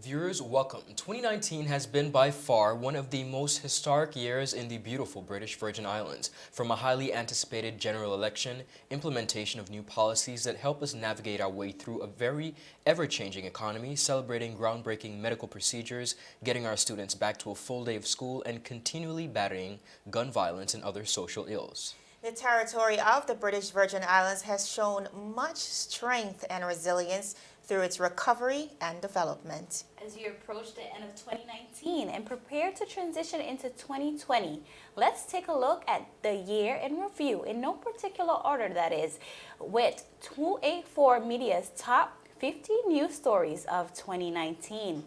Viewers, welcome. 2019 has been by far one of the most historic years in the beautiful British Virgin Islands. From a highly anticipated general election, implementation of new policies that help us navigate our way through a very ever-changing economy, celebrating groundbreaking medical procedures, getting our students back to a full day of school, and continually battling gun violence and other social ills. The territory of the British Virgin Islands has shown much strength and resilience through its recovery and development. As you approach the end of 2019 and prepare to transition into 2020, let's take a look at the year in review, in no particular order that is, with 284 Media's top 50 news stories of 2019.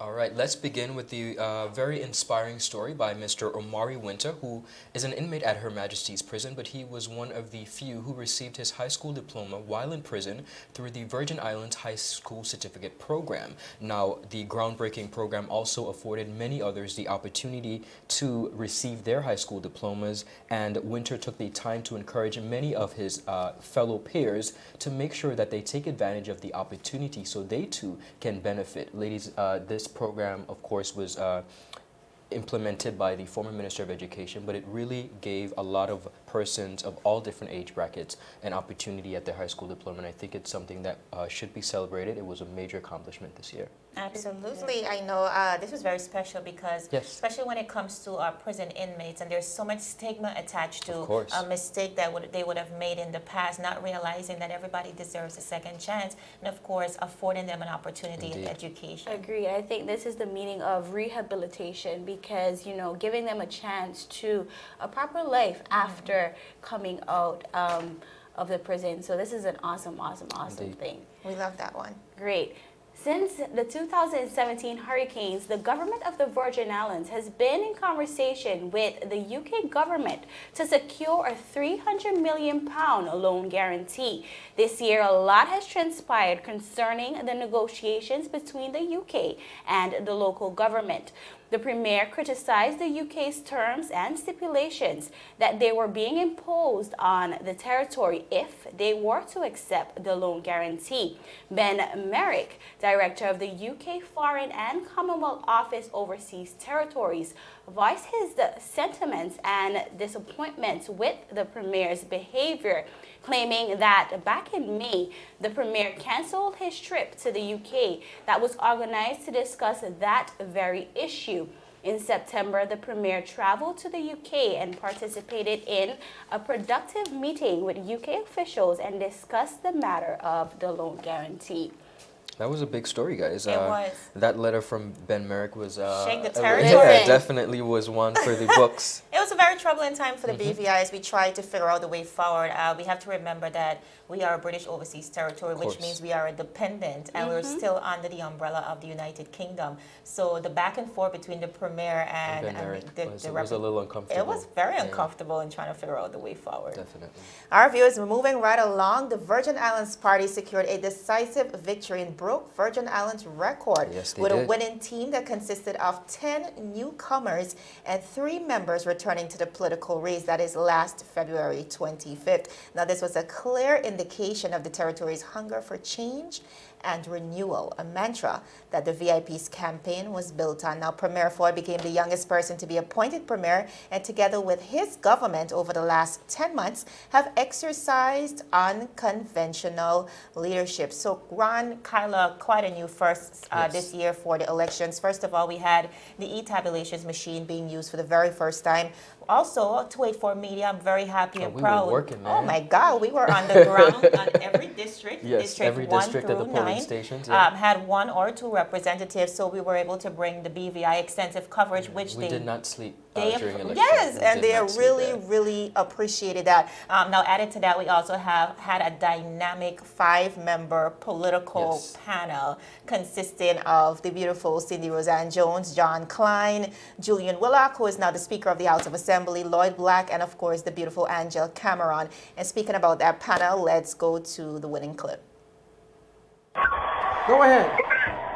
All right, let's begin with the very inspiring story by Mr. Omari Winter, who is an inmate at Her Majesty's Prison, but he was one of the few who received his high school diploma while in prison through the Virgin Islands High School Certificate Program. Now, the groundbreaking program also afforded many others the opportunity to receive their high school diplomas, and Winter took the time to encourage many of his fellow peers to make sure that they take advantage of the opportunity so they too can benefit. Ladies, this program, of course, was implemented by the former Minister of Education, but it really gave a lot of persons of all different age brackets an opportunity at their high school diploma, and I think it's something that should be celebrated. It was a major accomplishment this year. Absolutely. I know this was very special because especially when it comes to our prison inmates, and there's so much stigma attached to a mistake that they would have made in the past, not realizing that everybody deserves a second chance, and of course affording them an opportunity in education. Agreed. I think this is the meaning of rehabilitation because, you know, giving them a chance to a proper life after coming out of the prison. So this is an awesome thing. We love that one. Great. Since the 2017 hurricanes, the government of the Virgin Islands has been in conversation with the UK government to secure a £300 million loan guarantee. This year, a lot has transpired concerning the negotiations between the UK and the local government. The Premier criticized the UK's terms and stipulations that they were being imposed on the territory if they were to accept the loan guarantee. Ben Merrick, Director of the UK Foreign and Commonwealth Office Overseas Territories, voiced his sentiments and disappointments with the Premier's behavior, claiming that back in May, the Premier cancelled his trip to the UK that was organized to discuss that very issue. In September, the Premier traveled to the UK and participated in a productive meeting with UK officials and discussed the matter of the loan guarantee. That was a big story, guys. It was. That letter from Ben Merrick was... Shake the territory. Yeah, definitely was one for the books. It was a very troubling time for the BVI'S. We tried to figure out the way forward. We have to remember that we are a British overseas territory, which means we are a dependent, and we're still under the umbrella of the United Kingdom. So the back and forth between the Premier and it was a little uncomfortable. It was very uncomfortable in trying to figure out the way forward. Definitely. Our viewers, moving right along, the Virgin Islands Party secured a decisive victory and broke Virgin Islands record with a winning team that consisted of 10 newcomers and 3 members returning to the political race. That is last February 25th. Now, this was a clear indication of the territory's hunger for change and renewal, a mantra that the VIP's campaign was built on. Now, Premier Ford became the youngest person to be appointed Premier, and together with his government over the last 10 months have exercised unconventional leadership. So, Ron, Kyla, quite a new first this year for the elections. First of all, we had the e-tabulations machine being used for the very first time. Also, 284 Media, I'm very happy and proud. We were working, man. Oh my God, we were on the ground on every district. Every 1 district through at the polling 9, stations. had 1 or 2 representatives, so we were able to bring the BVI extensive coverage, which we did not sleep during elections. Yes, and they really appreciated that. Now, added to that, we also have had a dynamic 5-member political panel consisting of the beautiful Cindy Roseanne Jones, John Klein, Julian Willock, who is now the Speaker of the House of Assembly, Lloyd Black, and of course the beautiful Angel Cameron. And speaking about that panel, let's go to the winning clip. Go ahead.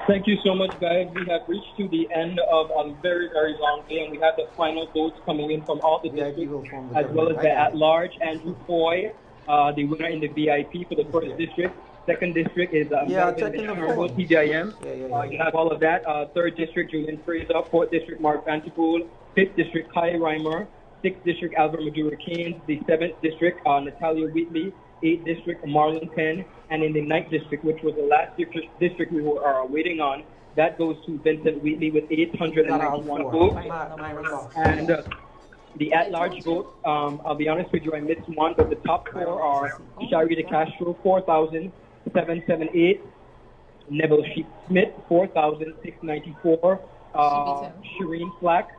Thank you so much, guys. We have reached to the end of a very long day, and we have the final votes coming in from all the districts, as well as the at-large. Andrew Foy, the winner in the VIP for the first district. Second district is TBIM. You have all of that. Third district, Julian Fraser. Fourth district, Mark Vanterpool. Fifth district, Kai Reimer. Sixth district, Alvin Madura Keynes. The seventh district, Natalia Wheatley. Eighth district, Marlon Penn. And in the ninth district, which was the last district we were waiting on, that goes to Vincent Wheatley with 891 votes. And the at-large votes, I'll be honest with you, I missed one, but the top four are Sharita Castro, 4,778. Neville Smith, 4,694. Shireen Flack,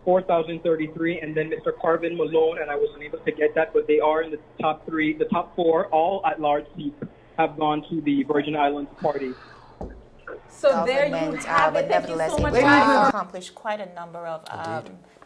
4,033. And then Mr. Carvin Malone, and I was unable to get that, but they are in the top three. The top four, all at-large seats, have gone to the Virgin Islands party. So there you have it. Thank you so much. Accomplished quite a number of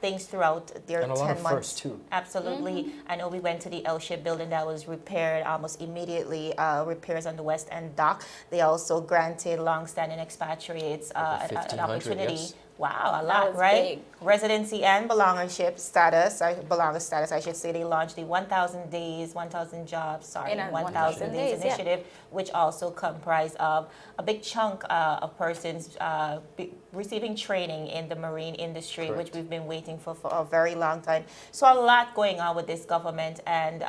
things throughout their 10 months. Too. Absolutely. I know we went to the L-shaped building that was repaired almost immediately, repairs on the West End dock. They also granted long-standing expatriates an opportunity. Yes. Wow, a lot, right? Big. Residency and belongership status, I should say. They launched the 1,000 days, 1,000 jobs, 1,000 days initiative, which also comprised of a big chunk of persons receiving training in the marine industry, which we've been waiting for a very long time. So a lot going on with this government, and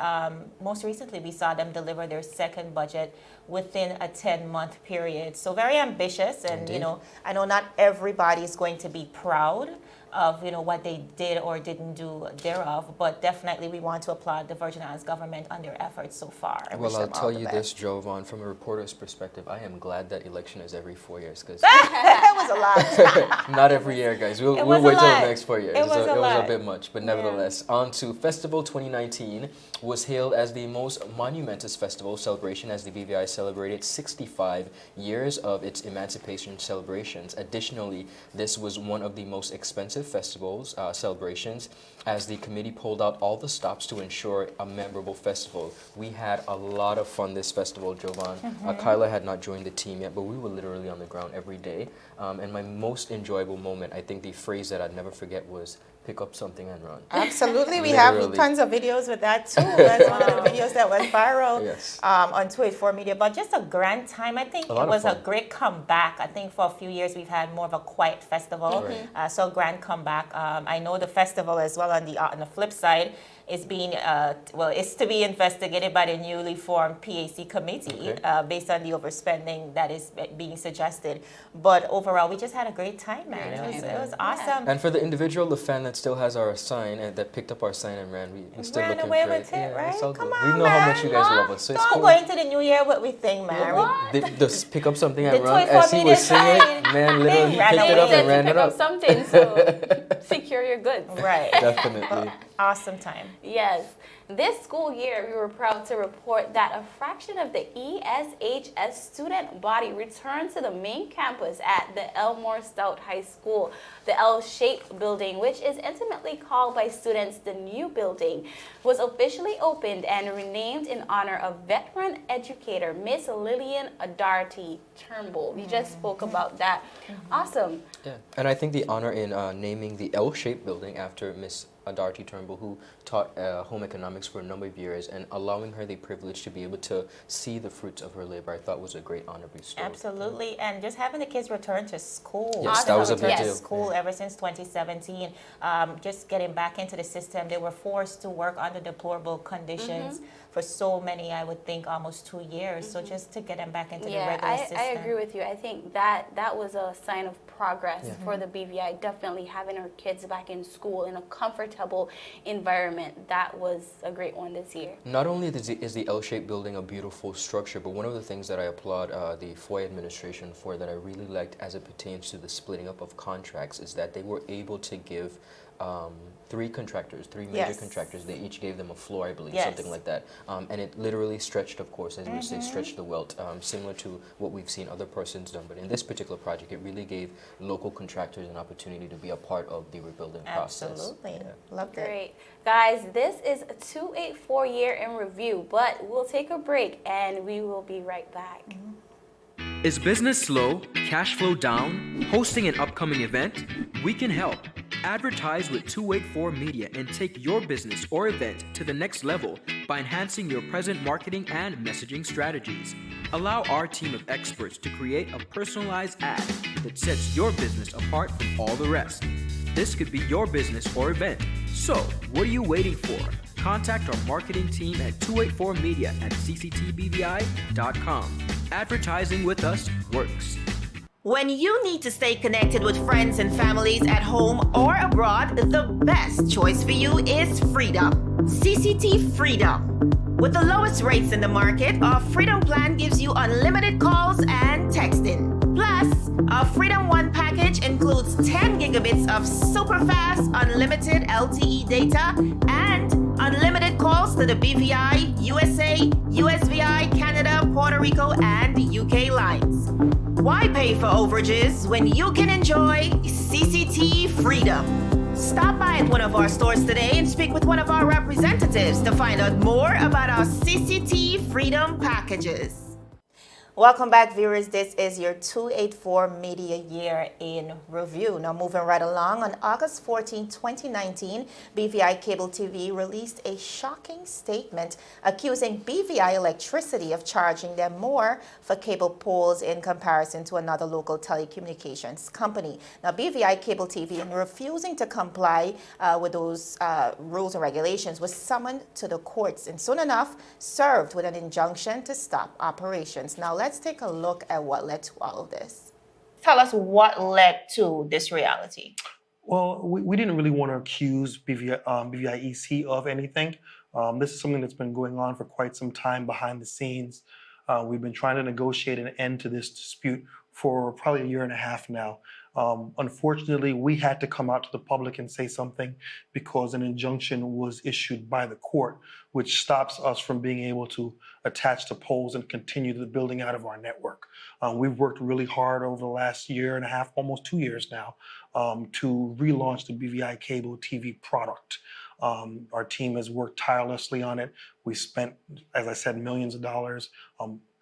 most recently we saw them deliver their second budget within a 10-month period. So very ambitious, and Indeed. you know, I know not everybody is going to be proud of what they did or didn't do thereof, but definitely we want to applaud the Virgin Islands government on their efforts so far. Well, I'll tell you this, Jovan, from a reporter's perspective, I am glad that election is every 4 years, because that was a lot. not every year, guys. We'll wait till the next 4 years. It was a bit much, but nevertheless. On to Festival 2019 was hailed as the most monumentous festival celebration as the BVI celebrated 65 years of its emancipation celebrations. Additionally, this was one of the most expensive festivals celebrations, as the committee pulled out all the stops to ensure a memorable festival. We had a lot of fun this festival, Jovan. Kyla had not joined the team yet, but we were literally on the ground every day. And my most enjoyable moment, I think the phrase that I'd never forget was, pick up something and run. Absolutely. We have tons of videos with that too. That's one of the videos that went viral on 284 Media. But just a grand time. I think it was a great comeback. I think for a few years we've had more of a quiet festival. So grand comeback. I know the festival as well on the flip side is being, is to be investigated by the newly formed PAC committee based on the overspending that is being suggested. But overall, we just had a great time, man. It was awesome. And for the individual, the fan that still has our sign and that picked up our sign and ran, we still ran looking away for with it, right? Come on, we know how much you guys love us. So it's cool. Don't go into the new year what we think, man. Just pick up something and run. As he was singing it, man, literally he picked it up and ran it up. Something, so secure your goods. Right. Definitely. Awesome time. Yes. This school year, we were proud to report that a fraction of the ESHS student body returned to the main campus at the Elmore Stout High School. The L-shaped building, which is intimately called by students the new building, was officially opened and renamed in honor of veteran educator Miss Lillian Adarty Turnbull. We just spoke about that. Awesome. Yeah, and I think the honor in naming the L-shaped building after Miss Adarty Turnbull, who taught home economics for a number of years, and allowing her the privilege to be able to see the fruits of her labor, I thought was a great honor bestowed. Absolutely, and just having the kids return to school. Yes, that was a big deal. School ever since 2017, just getting back into the system. They were forced to work under deplorable conditions for so many, I would think, almost 2 years. So just to get them back into the regular system. I agree with you. I think that was a sign of progress for the BVI, definitely having our kids back in school in a comfortable environment. That was a great one this year. Not only is the L-shaped building a beautiful structure, but one of the things that I applaud the FOI administration for that I really liked as it pertains to the splitting up of contracts is that they were able to give three major contractors, they each gave them a floor, I believe, something like that. And it literally stretched, of course, as we say, stretched the wealth, similar to what we've seen other persons done. But in this particular project, it really gave local contractors an opportunity to be a part of the rebuilding process. Absolutely. Yeah. Loved it. Great. Guys, this is a 284 year in review, but we'll take a break and we will be right back. Is business slow? Cash flow down? Hosting an upcoming event? We can help. Advertise with 284 Media and take your business or event to the next level by enhancing your present marketing and messaging strategies. Allow our team of experts to create a personalized ad that sets your business apart from all the rest. This could be your business or event. So, what are you waiting for? Contact our marketing team at 284media@cctbvi.com. Advertising with us works. When you need to stay connected with friends and families at home or abroad, the best choice for you is Freedom. CCT Freedom. With the lowest rates in the market, our Freedom plan gives you unlimited calls and texting. Plus, our Freedom One package includes 10 gigabits of super fast, unlimited LTE data and unlimited calls to the BVI, USA, USVI, Canada, Puerto Rico, and UK lines. Why pay for overages when you can enjoy CCT Freedom? Stop by at one of our stores today and speak with one of our representatives to find out more about our CCT Freedom packages. Welcome back, viewers. This is your 284 Media Year in Review. Now, moving right along, on August 14, 2019, BVI Cable TV released a shocking statement accusing BVI Electricity of charging them more for cable poles in comparison to another local telecommunications company. Now, BVI Cable TV, in refusing to comply with those rules and regulations, was summoned to the courts and soon enough served with an injunction to stop operations. Now, let's take a look at what led to all of this. Tell us what led to this reality. Well, we didn't really want to accuse BVIEC of anything. This is something that's been going on for quite some time behind the scenes. We've been trying to negotiate an end to this dispute for probably a year and a half now. Unfortunately, we had to come out to the public and say something because an injunction was issued by the court, which stops us from being able to attach to poles and continue the building out of our network. We've worked really hard over the last year and a half, almost 2 years now, to relaunch the BVI Cable TV product. Our team has worked tirelessly on it. We spent, as I said, millions of dollars,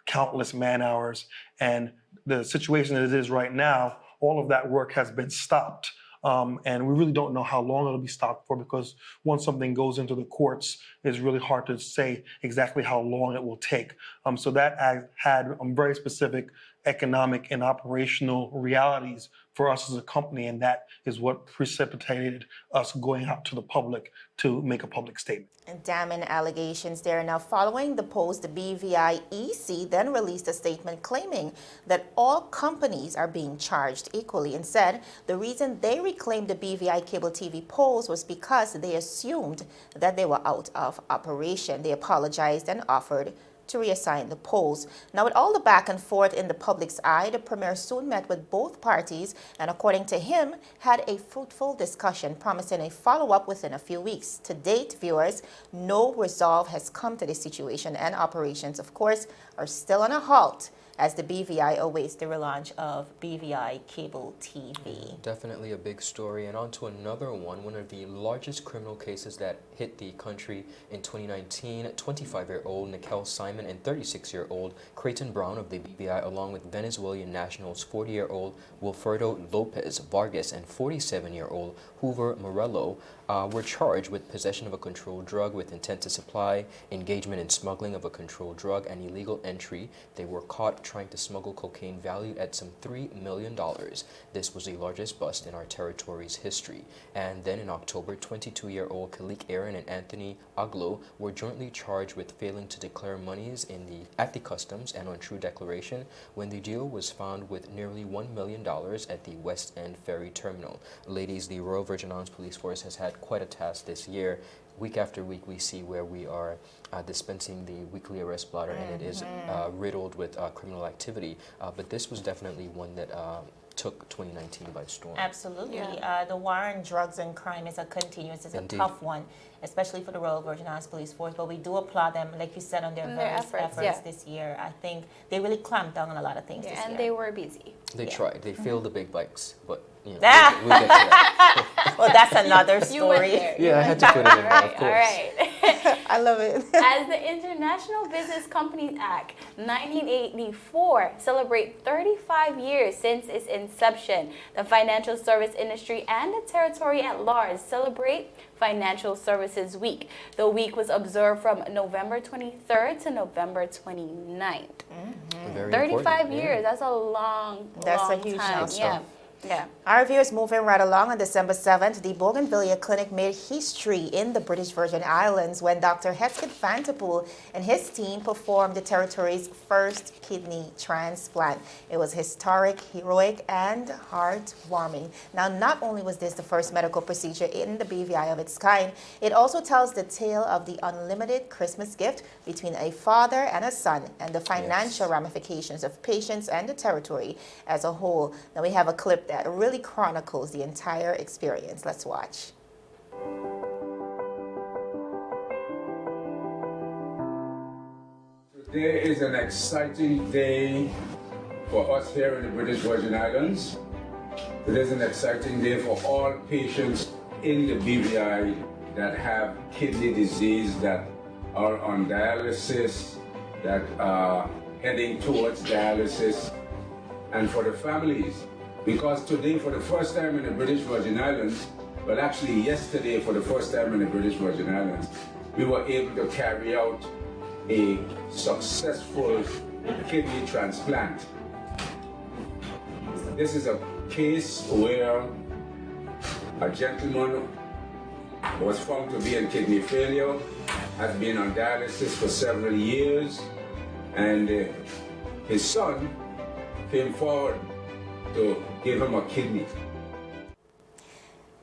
countless man hours, and the situation that it is right now, all of that work has been stopped. And we really don't know how long it'll be stopped for, because once something goes into the courts, it's really hard to say exactly how long it will take. So that had very specific economic and operational realities for us as a company, and that is what precipitated us going out to the public to make a public statement. And damning allegations there. Now, following the post, the BVIEC then released a statement claiming that all companies are being charged equally, and said the reason they reclaimed the BVI Cable TV poles was because they assumed that they were out of operation. They apologized and offered to reassign the poles. Now, with all the back and forth in the public's eye, the premier soon met with both parties and, according to him, had a fruitful discussion, promising a follow-up within a few weeks. To date, viewers, no resolve has come to this situation, and operations, of course, are still on a halt as the BVI awaits the relaunch of BVI Cable TV. Definitely a big story. And on to another one of the largest criminal cases that hit the country in 2019. 25-year-old Nikel Simon and 36-year-old Creighton Brown of the BVI, along with Venezuelan nationals 40-year-old Wilfredo Lopez Vargas and 47-year-old Hoover Morello, were charged with possession of a controlled drug with intent to supply, engagement in smuggling of a controlled drug, and illegal entry. They were caught trying to smuggle cocaine valued at some $3 million. This was the largest bust in our territory's history. And then in October, 22-year-old Khalik Aaron and Anthony Aglo were jointly charged with failing to declare monies at the customs and on true declaration when the deal was found with nearly $1 million at the West End Ferry Terminal. Ladies, the Royal Virgin Islands Police Force has had quite a task this year. Week after week, we see where we are dispensing the weekly arrest blotter, and it is riddled with criminal activity. But this was definitely one that took 2019 by storm. Absolutely. Yeah. The war on drugs and crime is a continuous, it's a tough one, especially for the Royal Virgin Islands Police Force. But we do applaud them, like you said, on their various efforts this year. I think they really clamped down on a lot of things this year. And they were busy. They tried. They failed the big bikes, but you know, we'll get to that. Well, that's another story. Yeah, I had to put it in there, of course. All right. I love it. As the International Business Companies Act 1984 celebrates 35 years since its inception, the financial service industry and the territory at large celebrate Financial Services Week. The week was observed from November 23rd to November 29th. 35 years, that's a long That's a huge time. milestone. Yeah. Our viewers, moving right along, on December 7th, the Bougainvillea Clinic made history in the British Virgin Islands when Dr. Hesketh Vanterpool and his team performed the territory's first kidney transplant. It was historic, heroic, and heartwarming. Now, not only was this the first medical procedure in the BVI of its kind, it also tells the tale of the unlimited Christmas gift between a father and a son and the financial ramifications of patients and the territory as a whole. Now, we have a clip that really chronicles the entire experience. Let's watch. Today is an exciting day for us here in the British Virgin Islands. It is an exciting day for all patients in the BVI that have kidney disease, that are on dialysis, that are heading towards dialysis, and for the families. Because today, for the first time in the British Virgin Islands, well, actually yesterday, for the first time in the British Virgin Islands, we were able to carry out a successful kidney transplant. This is a case where a gentleman was found to be in kidney failure, has been on dialysis for several years, and his son came forward to give him a kidney.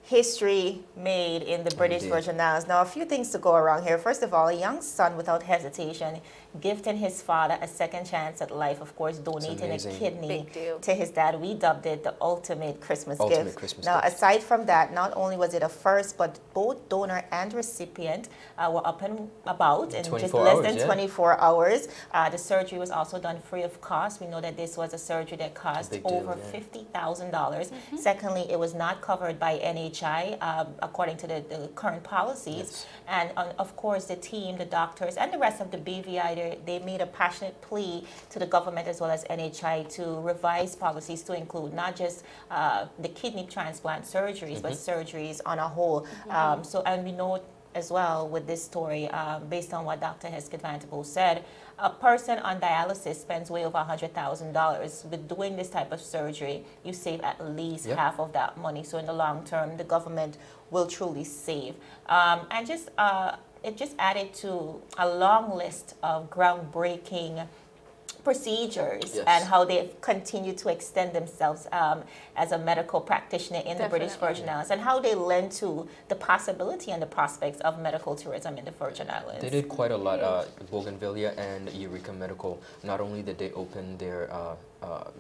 History made in the British Virgin Islands. Now, a few things to go around here. First of all, a young son, without hesitation, gifting his father a second chance at life, of course, donating a kidney to his dad. We dubbed it the ultimate Christmas gift. Now, aside from that, not only was it a first, but both donor and recipient were up and about in just less than 24 hours. The surgery was also done free of cost. We know that this was a surgery that cost over $50,000. Secondly, it was not covered by NHI, according to the current policies. And of course, the team, the doctors, and the rest of the BVI, they made a passionate plea to the government as well as NHI to revise policies to include not just the kidney transplant surgeries, but surgeries on a whole. And we know as well with this story, based on what Dr. Hesketh Vanterpool said, a person on dialysis spends way over $100,000. With doing this type of surgery, you save at least half of that money. So in the long term, the government will truly save. It just added to a long list of groundbreaking procedures and how they've continued to extend themselves as a medical practitioner in the British Virgin Islands, and how they lend to the possibility and the prospects of medical tourism in the Virgin Islands. They did quite a lot. Bougainvillea and Eureka Medical, not only did they open their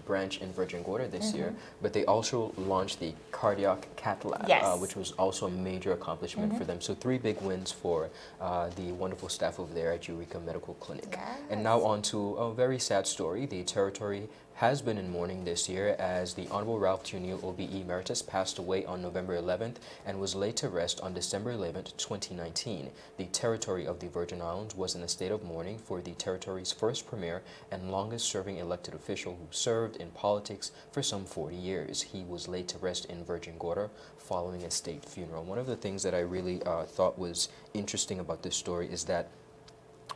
branch in Virgin Gorda this year, but they also launched the cardiac cath lab, which was also a major accomplishment for them. So 3 big wins for the wonderful staff over there at Eureka Medical Clinic. And now on to a very sad story. The territory has been in mourning this year as the Honorable Ralph Tunil OBE Emeritus passed away on November 11th and was laid to rest on December 11th, 2019. The territory of the Virgin Islands was in a state of mourning for the territory's first premier and longest-serving elected official who served in politics for some 40 years. He was laid to rest in Virgin Gorda following a state funeral. One of the things that I really thought was interesting about this story is that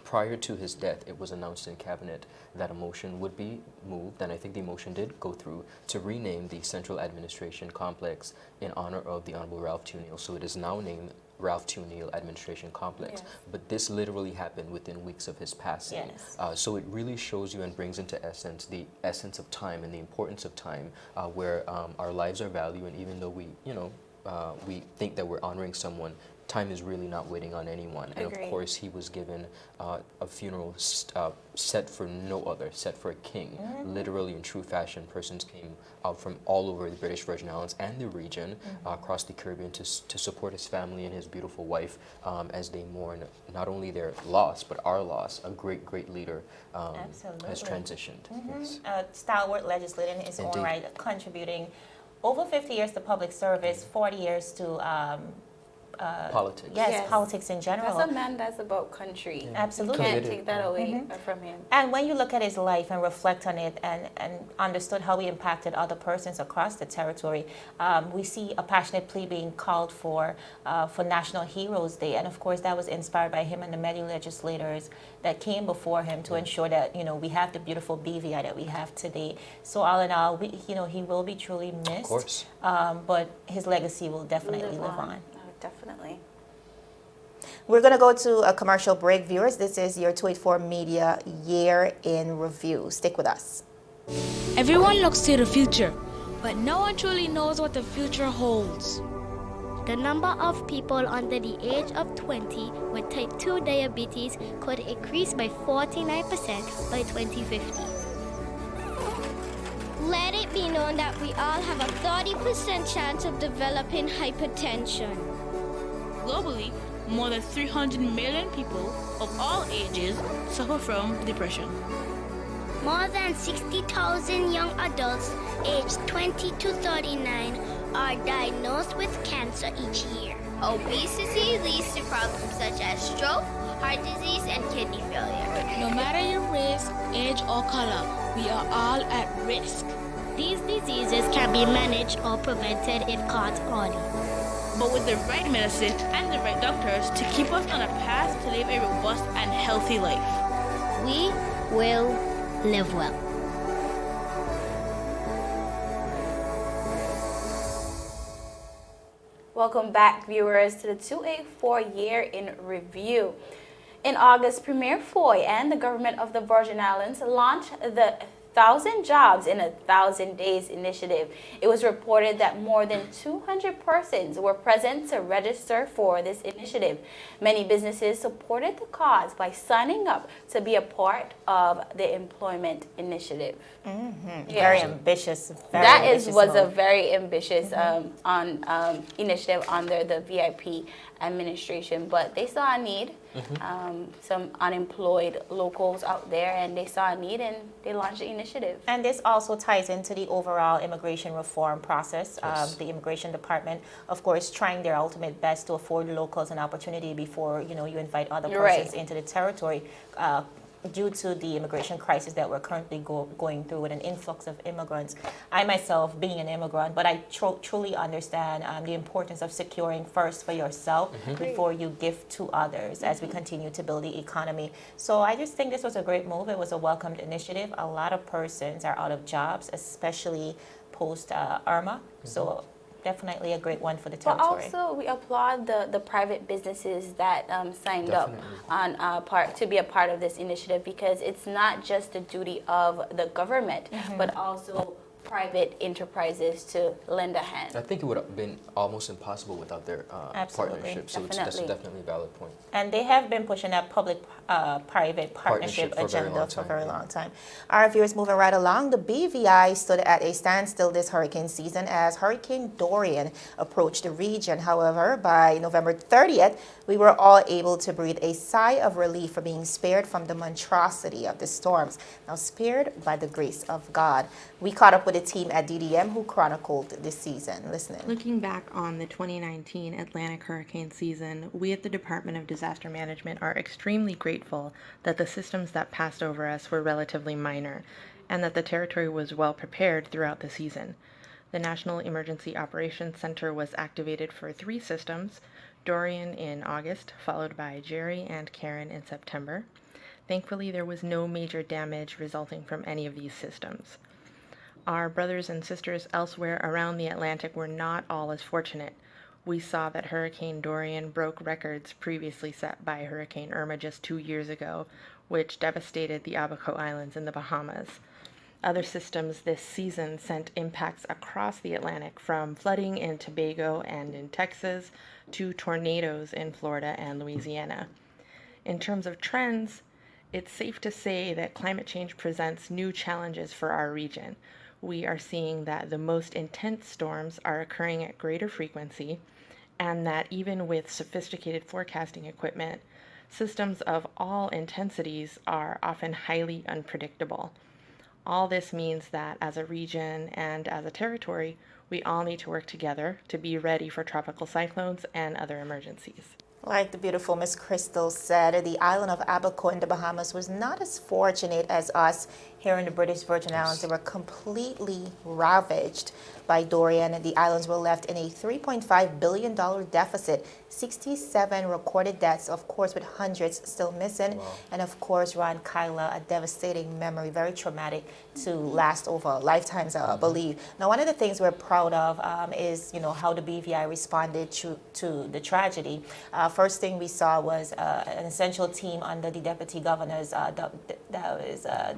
prior to his death, it was announced in cabinet that a motion would be moved, and I think the motion did go through, to rename the Central Administration Complex in honor of the Honorable Ralph Tunil. So it is now named Ralph Tunil Administration Complex. But this literally happened within weeks of his passing. So it really shows you and brings into essence the essence of time and the importance of time, where our lives are valued, and even though we think that we're honoring someone, time is really not waiting on anyone. And of course, he was given a funeral set for no other, set for a king. Literally, in true fashion, persons came out from all over the British Virgin Islands and the region, across the Caribbean, to support his family and his beautiful wife as they mourn not only their loss, but our loss. A great, great leader has transitioned. Stalwart legislator in his own right, contributing over 50 years to public service, 40 years to politics. Yes, politics in general. That's a man that's about country. Yeah. Absolutely. You can't take that away from him. And when you look at his life and reflect on it and understood how he impacted other persons across the territory, we see a passionate plea being called for National Heroes Day. And of course, that was inspired by him and the many legislators that came before him to ensure that, we have the beautiful BVI that we have today. So all in all, he will be truly missed. Of course. But his legacy will definitely live on. Oh, definitely. We're going to go to a commercial break, viewers. This is your 284 Media Year in Review. Stick with us. Everyone looks to the future, but no one truly knows what the future holds. The number of people under the age of 20 with type 2 diabetes could increase by 49% by 2050. Let it be known that we all have a 30% chance of developing hypertension. Globally, more than 300 million people of all ages suffer from depression. More than 60,000 young adults aged 20 to 39 are diagnosed with cancer each year. Obesity leads to problems such as stroke, heart disease, and kidney failure. No matter your race, age, or color, we are all at risk. These diseases can be managed or prevented if caught early. But with the right medicine and the right doctors to keep us on a path to live a robust and healthy life, we will live well. Welcome back, viewers, to the 284 Year in Review. In August, Premier Foy and the government of the Virgin Islands launched the 1,000 Jobs in 1,000 Days initiative. It was reported that more than 200 persons were present to register for this initiative. Many businesses supported the cause by signing up to be a part of the employment initiative. Very ambitious. Was a very ambitious initiative under the VIP administration, but they saw a need. Some unemployed locals out there, and they saw a need, and they launched the initiative. And this also ties into the overall immigration reform process. Yes. The Immigration Department, of course, trying their ultimate best to afford locals an opportunity before you invite other persons into the territory. Due to the immigration crisis that we're currently going through with an influx of immigrants. I myself being an immigrant, but I truly understand the importance of securing first for yourself before you give to others as we continue to build the economy. So I just think this was a great move. It was a welcomed initiative. A lot of persons are out of jobs, especially post Irma. So definitely a great one for the territory. But also, we applaud the private businesses that signed up on to be a part of this initiative, because it's not just the duty of the government, but also private enterprises to lend a hand. I think it would have been almost impossible without their partnership. So that's definitely a valid point. And they have been pushing that public-private partnership agenda for a very long time. Our viewers, moving right along, the BVI stood at a standstill this hurricane season as Hurricane Dorian approached the region. However, by November 30th, we were all able to breathe a sigh of relief for being spared from the monstrosity of the storms. Now, spared by the grace of God. We caught up with a team at DDM who chronicled this season. Listening. Looking back on the 2019 Atlantic hurricane season, we at the Department of Disaster Management are extremely grateful that the systems that passed over us were relatively minor and that the territory was well prepared throughout the season. The National Emergency Operations Center was activated for 3 systems, Dorian in August, followed by Jerry and Karen in September. Thankfully, there was no major damage resulting from any of these systems. Our brothers and sisters elsewhere around the Atlantic were not all as fortunate. We saw that Hurricane Dorian broke records previously set by Hurricane Irma just 2 years ago, which devastated the Abaco Islands in the Bahamas. Other systems this season sent impacts across the Atlantic, from flooding in Tobago and in Texas to tornadoes in Florida and Louisiana. In terms of trends, it's safe to say that climate change presents new challenges for our region. We are seeing that the most intense storms are occurring at greater frequency, and that even with sophisticated forecasting equipment, systems of all intensities are often highly unpredictable. All this means that as a region and as a territory, We all need to work together to be ready for tropical cyclones and other emergencies. Like the beautiful Miss Crystal said, the island of Abaco in the Bahamas was not as fortunate as us here in the British Virgin Islands. They were completely ravaged by Dorian, and the islands were left in a $3.5 billion deficit. 67 recorded deaths, of course, with hundreds still missing. Wow. And of course, Ron Kyla, a devastating memory, very traumatic to last over lifetimes, I believe. Now, one of the things we're proud of is, how the BVI responded to the tragedy. First thing we saw was an essential team under the Deputy Governor's,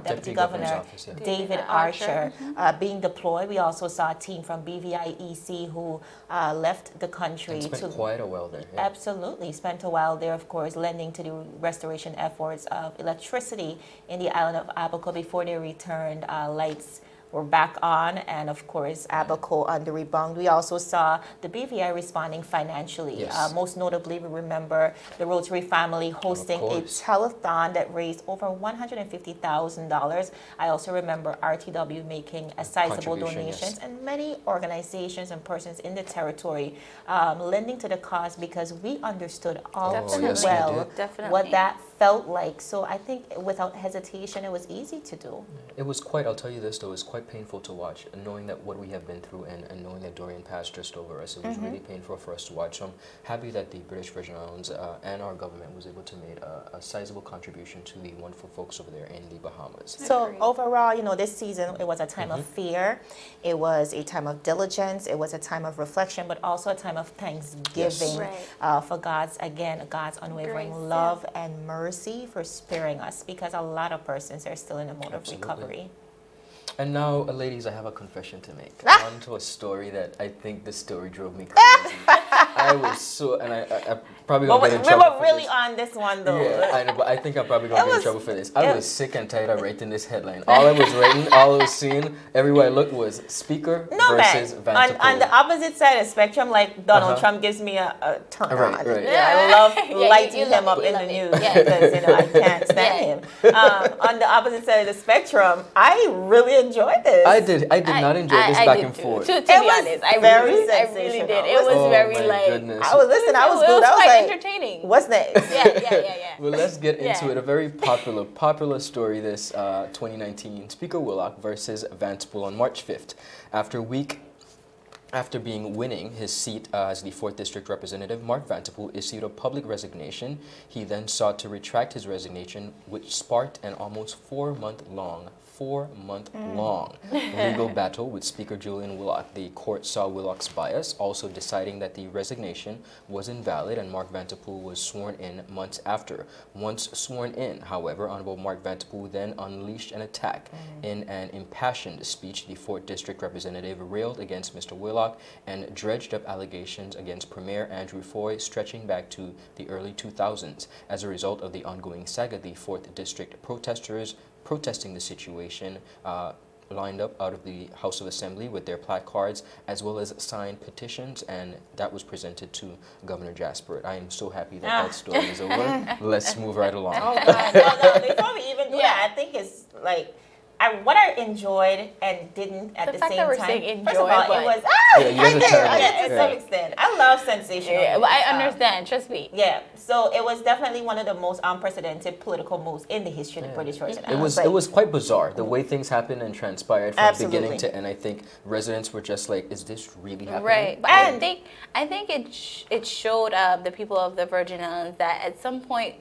Deputy Governor Office, yeah. David Archer being deployed. We also saw a team from BVIEC who left the country. And spent quite a while there. Yeah. Absolutely. Spent a while there, of course, lending to the restoration efforts of electricity in the island of Abaco. Before they returned, lights were back on, and of course Abaco on the rebound. We also saw the BVI responding financially. Yes. Most notably, we remember the Rotary family hosting a telethon that raised over $150,000. I also remember RTW making a sizable donations, and many organizations and persons in the territory lending to the cause, because we understood all too well what that felt like. So I think without hesitation, it was easy to do. It was quite, I'll tell you this though, it was quite painful to watch, knowing that what we have been through and knowing that Dorian passed just over us. It was really painful for us to watch. So I'm happy that the British Virgin Islands and our government was able to make a sizable contribution to the wonderful folks over there in the Bahamas. So overall, this season, it was a time of fear. It was a time of diligence. It was a time of reflection, but also a time of thanksgiving for God's unwavering love and mercy for sparing us, because a lot of persons are still in a mode of recovery. And now, ladies, I have a confession to make. On to a story that I think the story drove me crazy. I was so, and I probably gonna get in trouble. We were really on this one though. Yeah, I know, but I think I'm probably gonna get in trouble for this. I was sick and tired of writing this headline. All I was writing, all I was seeing, everywhere I looked was Speaker versus Vanderpool. On the opposite side of the spectrum, like Donald Trump gives me a turn on. Right. Yeah, I love lighting him up in the news because I can't stand him. On the opposite side of the spectrum, I really enjoyed this. I did not enjoy this back and forth. To be honest, I really did. It was very goodness. I was listening. I was good. I was quite like, entertaining. What's next? Yeah. Well, let's get into it. A very popular story this 2019. Speaker Willock versus Vanderpool on March 5th. After winning his seat as the 4th District Representative, Mark Vanderpool issued a public resignation. He then sought to retract his resignation, which sparked an almost 4-month-long legal battle with Speaker Julian Willock. The court saw Willock's bias, also deciding that the resignation was invalid, and Mark Vanderpool was sworn in months after. Once sworn in, however, Honorable Mark Vanderpool then unleashed an attack. In an impassioned speech, the 4th District Representative railed against Mr. Willock and dredged up allegations against Premier Andrew Foy stretching back to the early 2000s. As a result of the ongoing saga, the 4th District protesters protesting the situation lined up out of the House of Assembly with their placards as well as signed petitions, and that was presented to Governor Jasper. I am so happy that story is over. Let's move right along. Oh, God. No, before we even do that, I think it's like what I enjoyed and didn't at the same time. First of all, it was to some extent. I love sensational. Yeah, but I understand. Trust me. Yeah, so it was definitely one of the most unprecedented political moves in the history of the British Virgin Islands. It was quite bizarre the way things happened and transpired from beginning to end. I think residents were just like, "Is this really happening?" Right, but I think it showed the people of the Virgin Islands that at some point,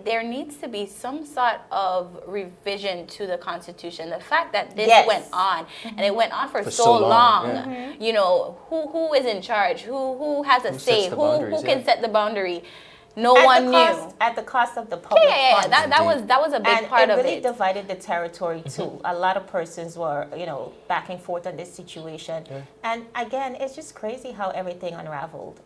there needs to be some sort of revision to the Constitution. The fact that this went on, and it went on for so long, who is in charge? Who has a say? Who can set the boundary? No one knew. At the cost of the public funds. That was a big part of it. It really divided the territory too. A lot of persons were, back and forth on this situation. And again, it's just crazy how everything unraveled.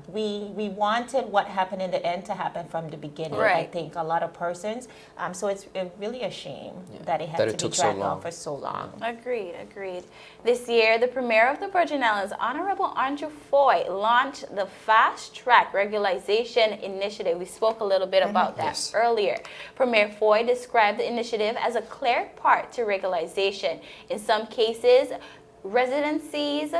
We wanted what happened in the end to happen from the beginning. I think a lot of persons. So it's really a shame that it had to be dragged on for so long. Agreed. This year, the Premier of the Virgin Islands, Honorable Andrew Foy, launched the Fast Track Regularization Initiative. We spoke a little bit about that earlier. Premier Foy described the initiative as a clear path to regularization. In some cases, residencies,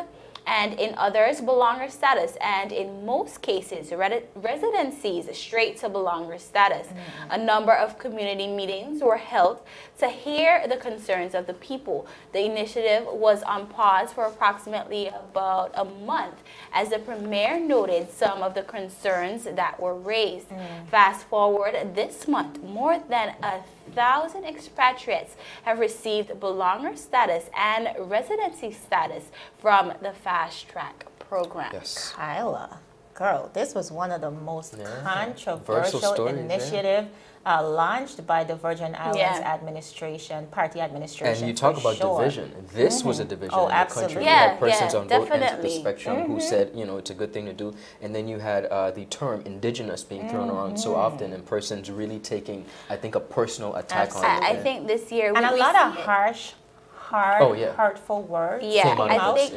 and in others, belonger status, and in most cases, residencies straight to belonger status. A number of community meetings were held to hear the concerns of the people. The initiative was on pause for approximately about a month as the Premier noted some of the concerns that were raised. Fast forward this month, more than 1,000 expatriates have received belonger status and residency status from the Fast Track program. Yes. Kyla, girl, this was one of the most controversial stories, initiative launched by the Virgin Islands administration, party administration. And you talk about division. This was a division in the country. You Yeah, had persons on both ends of the definitely. spectrum who said, you know, it's a good thing to do. And then you had the term indigenous being thrown around so often, and persons really taking, I think, a personal attack on it. I think this year and a lot of harsh, hurtful words. Yeah, I think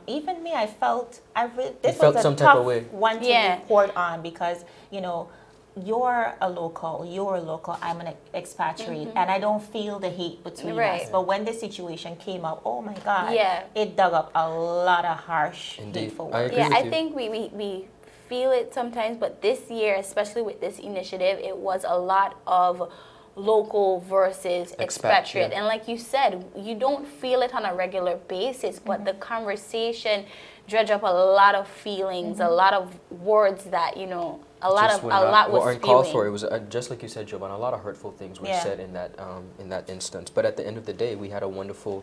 even me, I felt this felt was a some type of tough way. one to report on because you know you're a local, I'm an expatriate, and I don't feel the hate between us. But when this situation came up, oh my God, it dug up a lot of harsh, hateful words. I think we feel it sometimes, but this year, especially with this initiative, it was a lot of local versus expatriate. And like you said, you don't feel it on a regular basis, but the conversation dredge up a lot of feelings, a lot of words that, you know, a lot was uncalled for. It was just like you said, Jovan. A lot of hurtful things were said in that instance. But at the end of the day, we had a wonderful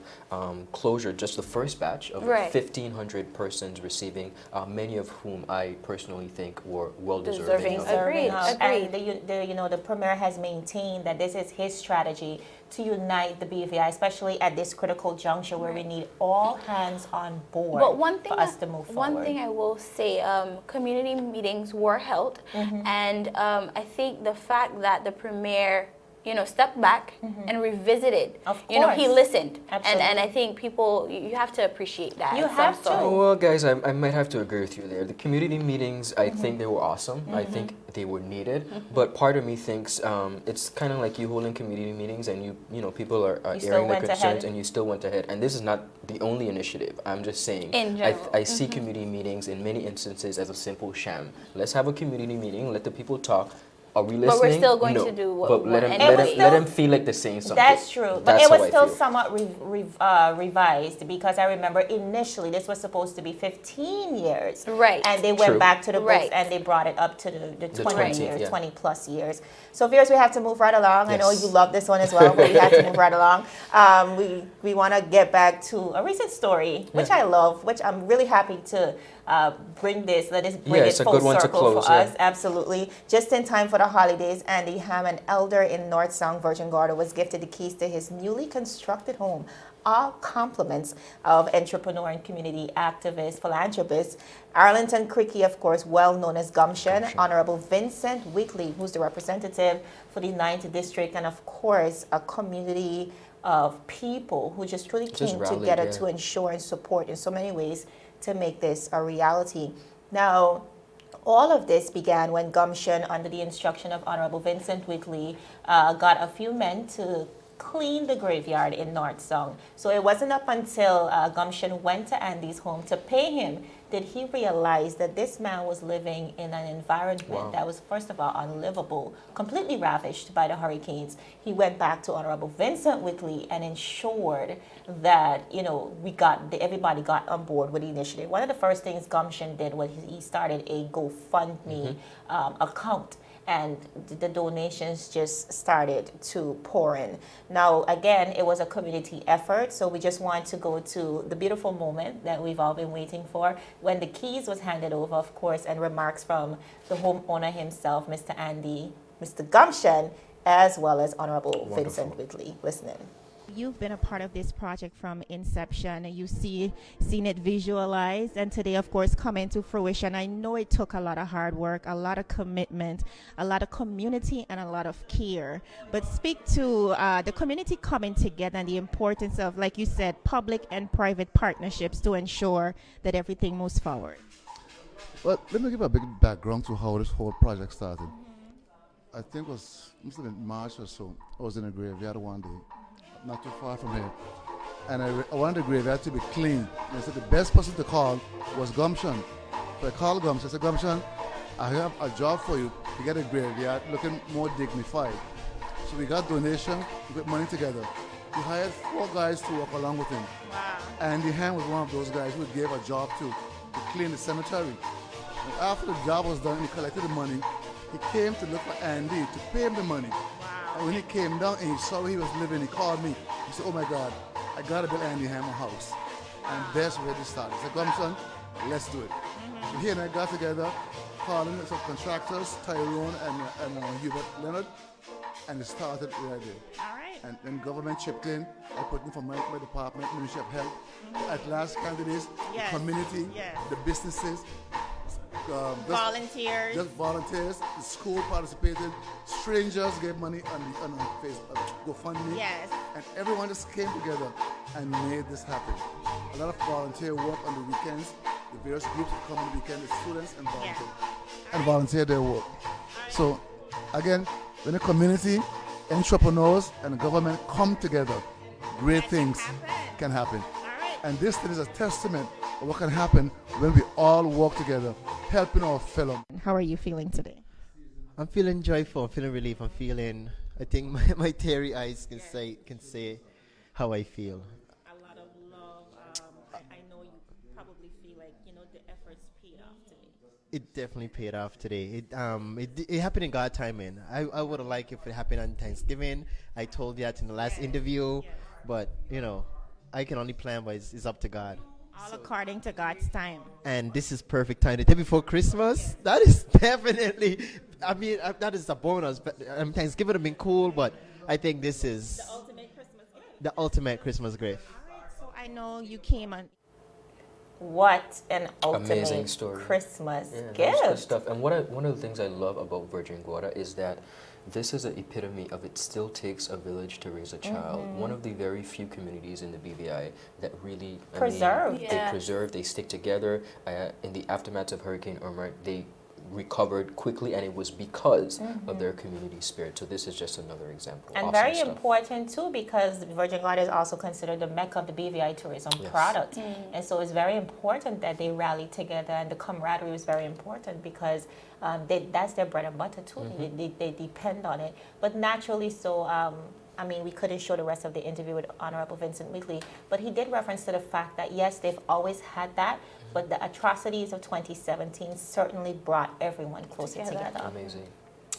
closure. Just the first batch of 1,500 persons receiving, many of whom I personally think were well deserving. Agreed. And the Premier has maintained that this is his strategy to unite the BVI, especially at this critical juncture where we need all hands on board for us to move forward. One thing I will say, community meetings were held, and I think the fact that the Premier, you know, stepped back and revisited, you know, he listened. And I think people, you have to appreciate that. You have to. Well, guys, I might have to agree with you there. The community meetings, I think they were awesome. I think they were needed. But part of me thinks it's kind of like you holding community meetings and you know, people are airing their concerns and you still went ahead. And this is not the only initiative. I'm just saying. In general. I see community meetings in many instances as a simple sham. Let's have a community meeting, let the people talk. Are we listening? But we're still going to do what but we let want. let them feel like they're saying something. That's true. But That's it was how I still feel. somewhat revised because I remember initially this was supposed to be 15 years. Right. And they went back to the books and they brought it up to the 20 years, 20 plus years. So viewers, we have to move right along. I know you love this one as well, but we have to move right along. We want to get back to a recent story, which I love, which I'm really happy to bring this full circle for us. Absolutely. Just in time for the holidays, Andy HAMM, an elder in North Sound, Virgin Gorda, was gifted the keys to his newly constructed home. All compliments of entrepreneur and community activist, philanthropist, Arlington Cricky, of course, well known as Gumption, Honorable Vincent Wickley, who's the representative for the 9th District, and of course, a community of people who just really came together to ensure and support in so many ways to make this a reality. Now, all of this began when Gumption, under the instruction of Honorable Vincent Wickley, got a few men to clean the graveyard in North Sound. So it wasn't up until Gumption went to Andy's home to pay him did he realize that this man was living in an environment that was, first of all, unlivable, completely ravished by the hurricanes. He went back to Honorable Vincent Wickley and ensured that, you know, everybody got on board with the initiative. One of the first things Gumption did was he started a GoFundMe account, and the donations just started to pour in. Now, again, it was a community effort, so we just want to go to the beautiful moment that we've all been waiting for, when the keys was handed over, of course, and remarks from the homeowner himself, Mr. Gumption, as well as Honorable Vincent Wickley. Listening. You've been a part of this project from inception, and you've seen it visualized, and today, of course, come into fruition. I know it took a lot of hard work, a lot of commitment, a lot of community, and a lot of care. But speak to the community coming together and the importance of, like you said, public and private partnerships to ensure that everything moves forward. Well, let me give a big background to how this whole project started. I think it must have been March or so. I was in a graveyard one day, not too far from here. and I wanted the graveyard to be clean. And I said the best person to call was Gumption. So I called Gumption. I said, Gumption, I have a job for you to get a graveyard looking more dignified. So we got donations, we put money together. We hired 4 guys to work along with him. Wow. Andy Ham was one of those guys who gave a job to clean the cemetery. And after the job was done and he collected the money, he came to look for Andy to pay him the money. Wow. And when he came down and he saw where he was living, he called me. He said, oh my God, I gotta build Andy Ham a house. And that's where this started. I said, Gumption, let's do it. So he and I got together, calling some contractors, Tyrone and Hubert Leonard, and it started right there. All right. And then government chipped in. I put in from my department, Ministry of Health. At last, candidates, Yes. the community, Yes. the businesses, Volunteers. just volunteers. The school participated. Strangers gave money on Facebook, GoFundMe. Yes. And everyone just came together and made this happen. A lot of volunteer work on the weekends. The various groups that come on the weekend, the students and volunteer, and volunteer their work. So, again, when the community, entrepreneurs, and the government come together, great things can happen. And this thing is a testament of what can happen when we all work together, helping our fellow. How are you feeling today? I'm feeling joyful, I'm feeling relief, I think my teary eyes can say how I feel. A lot of love. I know you probably feel like, the efforts paid off today. It definitely paid off today. It happened in God's timing. I would have liked if it happened on Thanksgiving. I told you that in the last interview, but I can only plan, but it's up to God. All according to God's time. And this is perfect time. The day before Christmas, that is definitely, that is a bonus. But Thanksgiving would have been cool, but I think this is The ultimate Christmas gift. the ultimate Christmas gift. All right, so I know you came on. What an ultimate Amazing story. Christmas Yeah, that was gift. good stuff. And one of the things I love about Virgin Gorda is that this is an epitome of it still takes a village to raise a child. One of the very few communities in the BVI that really Preserve. they preserve, they stick together. In the aftermath of Hurricane Irma, they recovered quickly, and it was because of their community spirit. So this is just another example. And Awesome very stuff. important too, because Virgin Gorda is also considered the mecca of the BVI tourism product. And so it's very important that they rally together, and the camaraderie was very important because that's their bread and butter too. They depend on it. But naturally so, we couldn't show the rest of the interview with Honorable Vincent Wheatley, but he did reference to the fact that yes, they've always had that, but the atrocities of 2017 certainly brought everyone closer together. Amazing.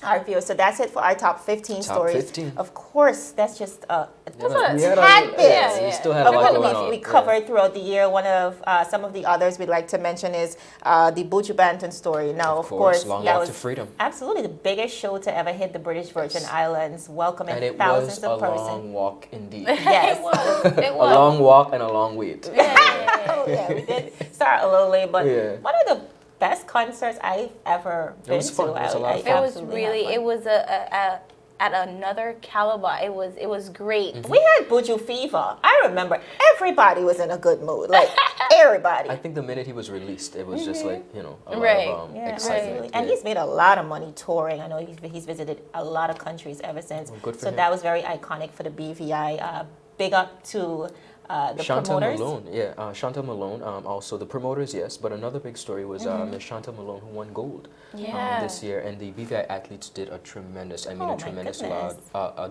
Our viewers, so that's it for our top 15 Top stories. 15. Of course, that's just a We tad bit we still had of a lot what going on. we covered throughout the year. One of some of the others we'd like to mention is the Buju Banton story. Now, of course, Long that Walk was to Freedom. absolutely the biggest show to ever hit the British Virgin Islands, welcoming And it thousands was of a persons. long walk indeed. Yes. It A was. long walk and a long wait. Oh, yeah, we did start a little late, but Yeah. one of the best concerts I've ever been was fun. to. It was a lot of It fun. was absolutely had really, fun. it was at another caliber. It was great. We had Buju fever. I remember everybody was in a good mood. Like everybody. I think the minute he was released, it was just like, a lot Right. of Yeah, excitement. absolutely. And he's made a lot of money touring. I know he's visited a lot of countries ever since. Well, good for so him. that was very iconic for the BVI. Big up to the Chantal promoters. Malone, Chantal Malone, also the promoters, yes, but another big story was Miss Chantal Malone, who won gold this year, and the BVI athletes did a tremendous,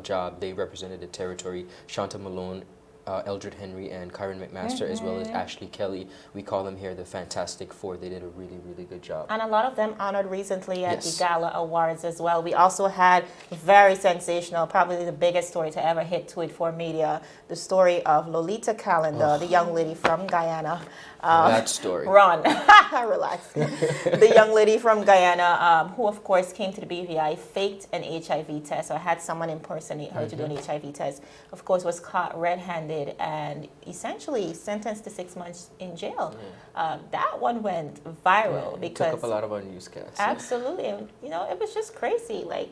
job. They represented the territory. Chantal Malone, Eldred Henry, and Karen McMaster, as well as Ashley Kelly. We call them here the Fantastic Four. They did a really, really good job. And a lot of them honored recently at Yes. the Gala Awards as well. We also had very sensational, probably the biggest story to ever hit Tweet 4 Media, the story of Lolita Calendar, the young lady from Guyana. That story. Ron, relax. The young lady from Guyana, who of course came to the BVI, faked an HIV test, or had someone impersonate her to do an HIV test. Of course, was caught red-handed and essentially sentenced to 6 months in jail. That one went viral because took up a lot of our newscasts. absolutely, and, it was just crazy. Like,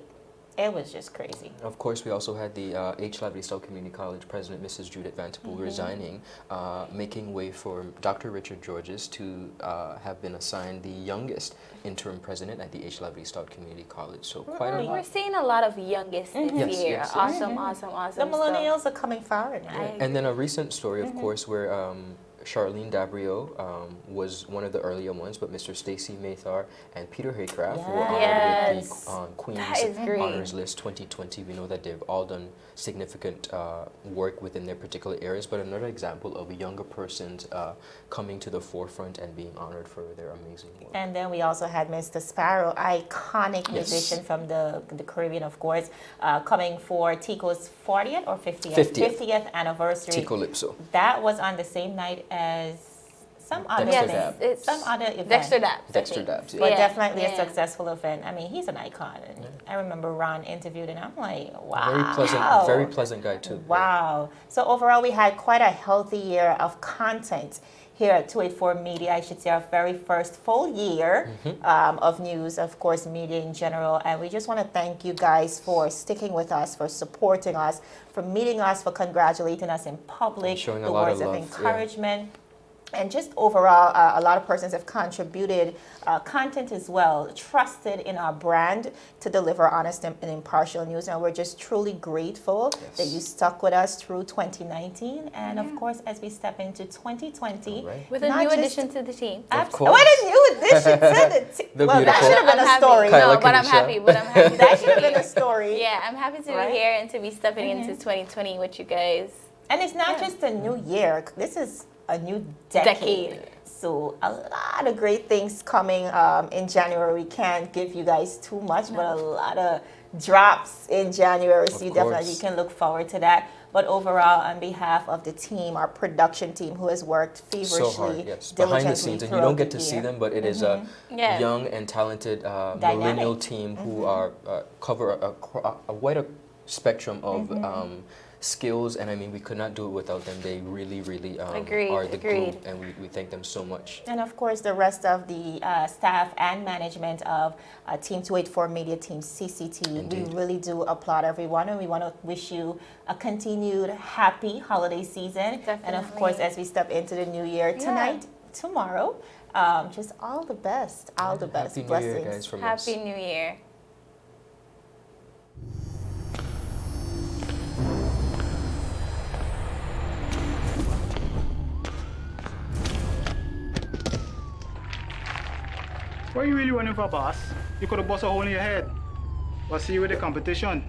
It was just crazy. Of course, we also had the H. Laverty Community College President, Mrs. Judith Vanterpool, resigning, making way for Dr. Richard Georges to have been assigned the youngest interim president at the H. Laverty Community College. So quite a lot. We're seeing a lot of youngest this year. Yes. Awesome. The millennials are coming forward now. And then a recent story, of course, where Charlene Dabrio was one of the earlier ones, but Mr. Stacy Mathar and Peter Haycraft were honored with the Queen's Honors List 2020. We know that they've all done significant work within their particular areas, but another example of younger persons coming to the forefront and being honored for their amazing work. And then we also had Mr. Sparrow, iconic musician from the Caribbean, of course, coming for Tico's 40th or 50th? 50th anniversary. Tico Lipso. That was on the same night as some other some other event. Dexter Dabbs. But definitely a successful event. I mean, he's an icon. And I remember Ron interviewed, and I'm like, wow. Very pleasant guy too. Wow. So overall, we had quite a healthy year of content here at 284 Media. I should say our very first full year of news, of course, media in general. And we just want to thank you guys for sticking with us, for supporting us, for meeting us, for congratulating us in public, showing the a lot words of of love, encouragement. And just overall, a lot of persons have contributed content as well, trusted in our brand to deliver honest and impartial news. And we're just truly grateful that you stuck with us through 2019. And of course, as we step into 2020. With a new addition to the team. Of course. What a new addition to the team. Well, that should have been a story. No, but I'm happy. That should have been a story. Yeah, I'm happy to be here and to be stepping into 2020 with you guys. And it's not just a new year. This is a new decade. So a lot of great things coming in January. We can't give you guys too much, but a lot of drops in January. So you definitely can look forward to that. But overall, on behalf of the team, our production team, who has worked feverishly, so hard, behind the scenes, and you don't get to see them, but it is a young and talented millennial team who are cover a wider spectrum of skills, and I mean, we could not do it without them. They really, really are the glue, and we thank them so much. And of course, the rest of the staff and management of Team 284 Media Team CCT. Indeed. We really do applaud everyone, and we want to wish you a continued happy holiday season. Definitely. And of course, as we step into the new year tonight, tomorrow, just all the best, all the best. Happy blessings. New Year, guys, from us. Happy New Year. Why are you really running for, boss? You could have bust a hole in your head. But see, with the competition,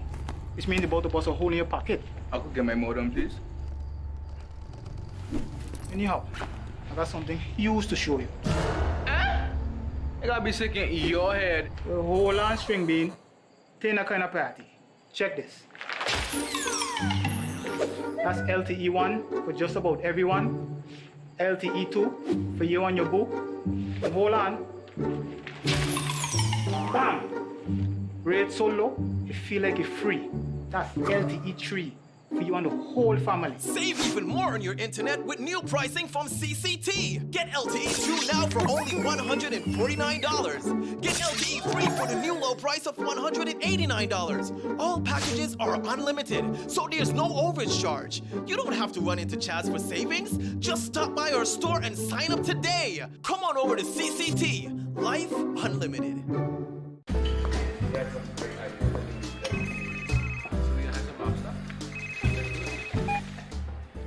which means you're about to bust a hole in your pocket. I could get my modem, please. Anyhow, I got something huge to show you. I gotta be sick in your head. The whole on, string bean. Taking a kind of party. Check this. That's LTE1 for just about everyone. LTE2 for you and your boo. And hold on. Bam! Rate so low, you feel like you're free. That's LTE3 for you and the whole family. Save even more on your internet with new pricing from CCT. Get LTE 2 now for only $149. Get LTE 3 for the new low price of $189. All packages are unlimited, so there's no overage charge. You don't have to run into Chaz for savings. Just stop by our store and sign up today. Come on over to CCT. Life Unlimited.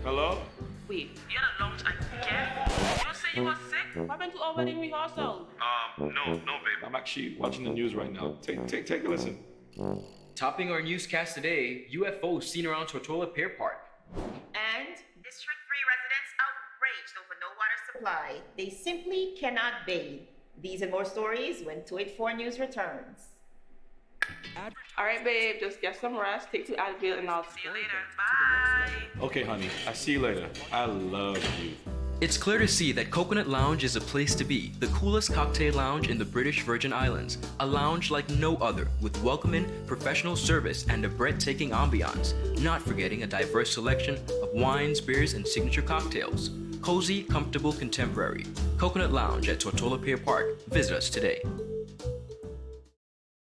Hello? Wait, you had a lunch and care? You say you were sick? What happened to over the rehearsal? No, babe. I'm actually watching the news right now. Take a listen. Topping our newscast today, UFOs seen around Tortola Pier Park. And District 3 residents outraged over no water supply. They simply cannot bathe. These and more stories when 284 News returns. All right, babe, just get some rest, take 2 Advil, and I'll see you later. Bye. Okay, honey. I see you later. I love you. It's clear to see that Coconut Lounge is a place to be, the coolest cocktail lounge in the British Virgin Islands. A lounge like no other, with welcoming, professional service, and a breathtaking ambiance. Not forgetting a diverse selection of wines, beers, and signature cocktails. Cozy, comfortable, contemporary. Coconut Lounge at Tortola Pier Park. Visit us today.